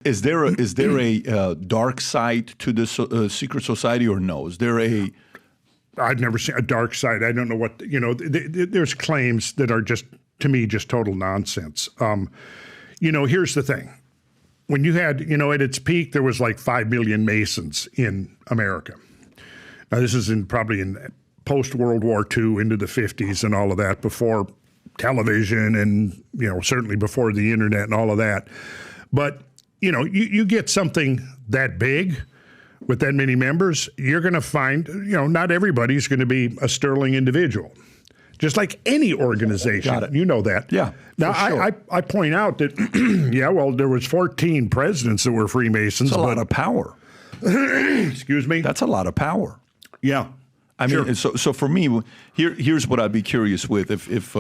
Is there a dark side to this secret society or no? Is there a... I've never seen a dark side. I don't know what, there's claims that are just, to me, just total nonsense. Here's the thing. When you had, at its peak, there was like 5 million Masons in America. Now, this is probably in post-World War II into the 50s and all of that, before television and, certainly before the internet and all of that. But, you get something that big with that many members, you're going to find, not everybody's going to be a sterling individual. Just like any organization. Got it. You know that. Yeah. Now, sure. I point out that, there was 14 presidents that were Freemasons. That's a lot of power. Excuse me? That's a lot of power. Yeah. I mean, so for me, here's what I'd be curious with. If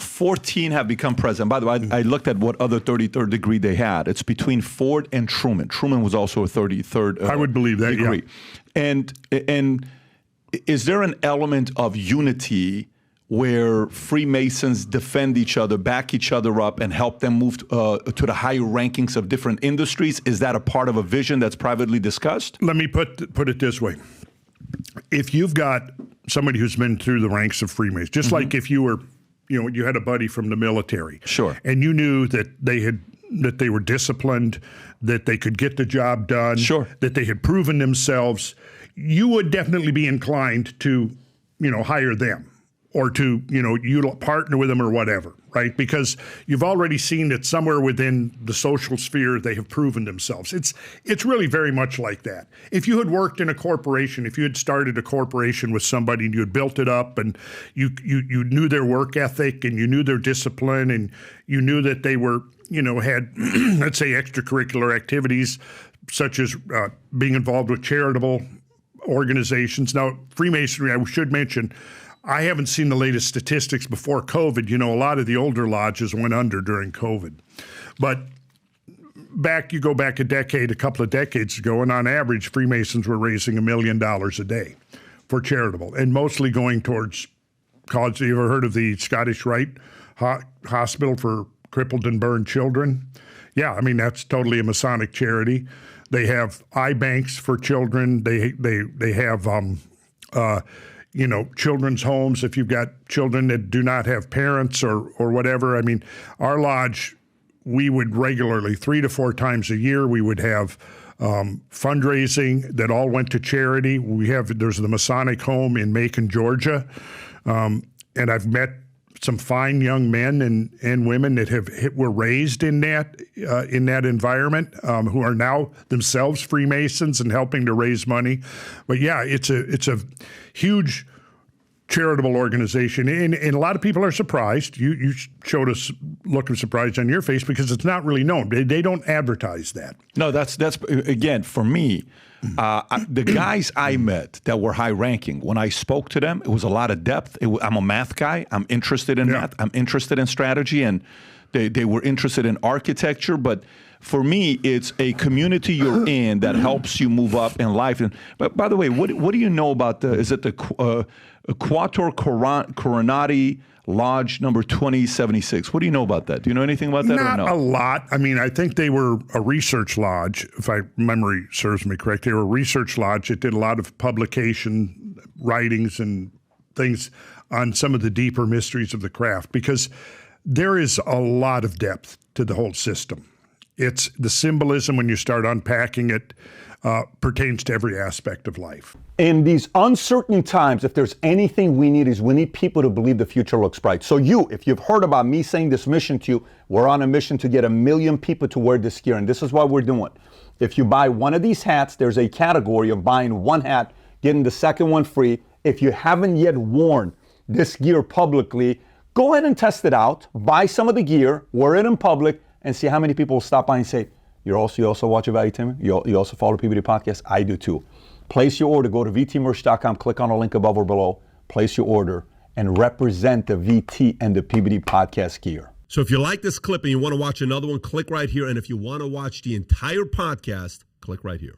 14 have become president. By the way, I looked at what other 33rd degree they had. It's between Ford and Truman. Truman was also a 33rd I would believe that, degree. Yeah. And is there an element of unity where Freemasons defend each other, back each other up, and help them move to the higher rankings of different industries? Is that a part of a vision that's privately discussed? Let me put it this way. If you've got somebody who's been through the ranks of Freemasons, just like if you were, you had a buddy from the military. Sure. And you knew that they were disciplined, that they could get the job done, sure, that they had proven themselves, you would definitely be inclined to, hire them or to, you partner with them or whatever, right? Because you've already seen that somewhere within the social sphere, they have proven themselves. It's really very much like that. If you had worked in a corporation, if you had started a corporation with somebody and you had built it up and you knew their work ethic and you knew their discipline and you knew that they were, had, let's say, extracurricular activities such as being involved with charitable organizations. Now, Freemasonry, I should mention, I haven't seen the latest statistics before COVID. A lot of the older lodges went under during COVID. But you go back a couple of decades ago, and on average, Freemasons were raising $1 million a day for charitable, and mostly going towards causes. You ever heard of the Scottish Rite Hospital for crippled and burned children? Yeah, I mean, that's totally a Masonic charity. They have eye banks for children. They have children's homes if you've got children that do not have parents or whatever. I mean, our lodge, we would regularly, 3 to 4 times a year, we would have fundraising that all went to charity. There's the Masonic home in Macon, Georgia, and I've met some fine young men and women that were raised in that environment, who are now themselves Freemasons and helping to raise money. But yeah, it's a huge charitable organization, and a lot of people are surprised. You showed us look of surprise on your face because it's not really known. They don't advertise that. No, that's again, for me, the guys I met that were high ranking, when I spoke to them, it was a lot of depth. I'm a math guy. I'm interested in math. I'm interested in strategy, and they were interested in architecture. But for me, it's a community you're in that helps you move up in life. But by the way, what do you know about is it the Quator Coronati Lodge number 2076? What do you know about that? Do you know anything about that or no? Not a lot. I mean, I think they were a research lodge, if my memory serves me correct. They were a research lodge that did a lot of publication, writings, and things on some of the deeper mysteries of the craft, because there is a lot of depth to the whole system. It's the symbolism, when you start unpacking it, pertains to every aspect of life. In these uncertain times, if there's anything we need people to believe the future looks bright. So if you've heard about me saying this mission to you, we're on a mission to get 1 million people to wear this gear, and this is what we're doing. If you buy one of these hats, there's a category of buying one hat, getting the second one free. If you haven't yet worn this gear publicly, go ahead and test it out. Buy some of the gear, wear it in public, and see how many people will stop by and say, you also watch Valuetainment? You also follow PBD Podcast? I do too. Place your order. Go to vtmerch.com, click on the link above or below, place your order, and represent the VT and the PBD Podcast gear. So if you like this clip and you want to watch another one, click right here. And if you want to watch the entire podcast, click right here.